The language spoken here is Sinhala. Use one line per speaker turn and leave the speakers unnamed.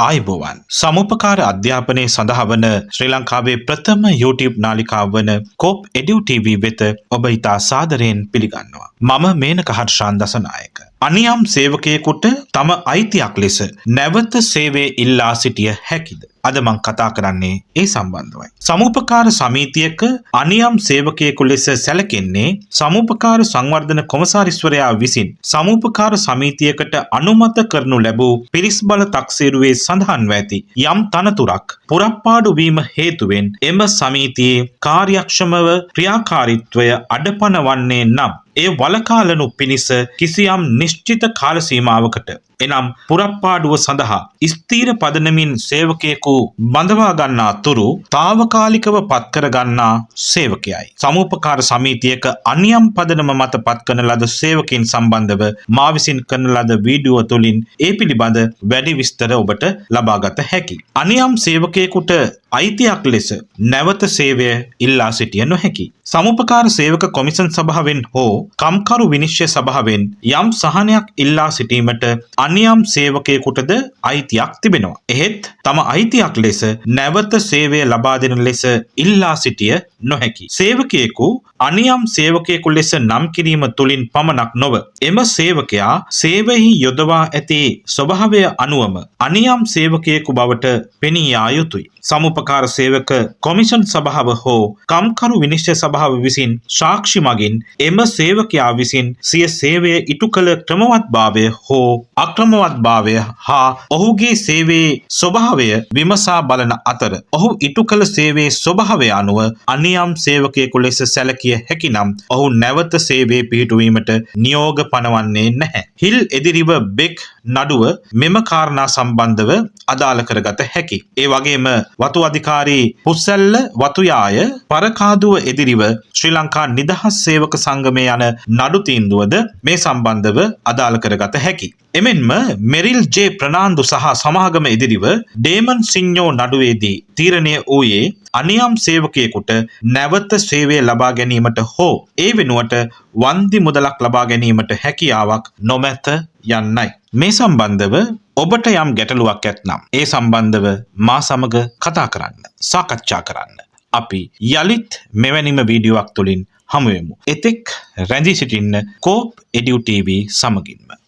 ආයුබෝවන් සමුපකාර අධ්‍යාපනයේ සඳහා වන ශ්‍රී ලංකාවේ ප්‍රථම YouTube නාලිකාව වන කෝප් එඩියු TV වෙත ඔබ ඉතා සාදරයෙන් පිළිගන්නවා. මම මේනක හර්ෂාන් දසනායක. අනියම් සේවකයෙකුට තම අයිතියක් ලෙස නැවත සේවය ඉල්ලා සිටිය හැකිද? අද මං කතා කරන්නේ ඒ සම්බන්ධවයි. සමුපකාර සමිතියක අනියම් සේවකයෙකු ලෙස සැලකෙන්නේ සමුපකාර සංවර්ධන කොමසාරිස්වරයා විසින් සමුපකාර සමිතියකට අනුමත කරනු ලැබූ පිරිස් බල තක්සේරුවේ සඳහන්ව ඇති යම් තනතුරක් පුරප්පාඩු වීම හේතුවෙන් එම සමිතියේ කාර්යක්ෂමව ක්‍රියාකාරීත්වය අඩපණ වන්නේ නම් ඒ වලකාලනු පිණිස කිසියම් නිශ්චිත කාල සීමාවකට එනම් පුරප්පාඩුව සඳහා ස්ථීර පදනමින් සේවකයෙකු බඳවා ගන්නා තුරු తాවකාලිකව පත්කර ගන්නා සේවකයයි. සමුපකාර සමිතියක අනියම් පදනම මත පත්කරන ලද සේවකයන් සම්බන්ධව මා විසින් කරන ලද වීඩියෝ තුලින් ඒ පිළිබඳ වැඩි විස්තර ඔබට ලබාගත හැකියි. අනියම් සේවකයෙකුට අයිතියක් ලෙස නැවත සේවය ඉල්ලා සිටිය නොහැකි. සමුපකාර සේවක කොමිෂන් සභාවෙන් හෝ කම්කරු විනිශ්චය සභාවෙන් යම් සහනයක් ඉල්ලා සිටීමට අනියම් සේවකයෙකුටද අයිතියක් තිබෙනවා. එහෙත් තම අයිතියක් ලෙස නැවත සේවය ලබා දෙන ලෙස ඉල්ලා සිටිය නොහැකි. සේවකයෙකු අනියම් සේවකයෙකු ලෙස නම් කිරීම තුලින් පමණක් නොව එම සේවකයා සේවයෙහි යොදවා ඇති ස්වභාවය අනුවම අනියම් සේවකයෙකු බවට පෙනී යා යුතුයි. සමුපකාර සේවක කොමිෂන් සභාව හෝ කම්කරු විනිශ්චය සභාව විසින් සාක්ෂි මගින් එම සේවකයා විසින් සිය සේවය ඉටු කළ ක්‍රමවත්භාවය හෝ අක්‍රමවත්භාවය හා ඔහුගේ සේවයේ ස්වභාවය විමසා බලන අතර ඔහු ඉටු කළ සේවයේ ස්වභාවය අනුව අනියම් සේවකයෙකු ලෙස සැලකිය හැකි නම් ඔහු නැවත සේවයේ පිහිටුවීමට නියෝග පනවන්නේ නැහැ. හිල් එදිරිව බෙක් නඩුව මෙම කාරණා සම්බන්ධව අදාළ කරගත හැකි. ඒ වගේම වතු අධිකාරී පුස්සැල්ල වතුයාය පරකාදුව එදිරිව ශ්‍රී ලංකා නිදහස් සේවක සංගමය යන නඩු තීන්දුවද මේ සම්බන්ධව අදාළ කරගත හැකි. එමෙන්ම මෙරිල් ජේ ප්‍රනාන්දු සහ සමාගම එදිරිව ඩේමන් සිඤ්ඤෝ නඩුවේදී තීරණය වූයේ අනියම් සේවකයෙකුට නැවත සේවය ලබා ගැනීමට හෝ ඒ වෙනුවට වන්දි මුදලක් ලබා ගැනීමට හැකියාවක් නොමැත යන්නයි. මේ සම්බන්ධව ඔබට යම් ගැටලුවක් ඇත්නම් ඒ සම්බන්ධව මා සමග කතා කරන්න, සාකච්ඡා කරන්න. අපි යලිත් මෙවැනිම වීඩියෝවක් තුලින් හමු වෙමු. එතෙක් රැඳී සිටින්න කෝප් එඩියු TV සමගින්ම.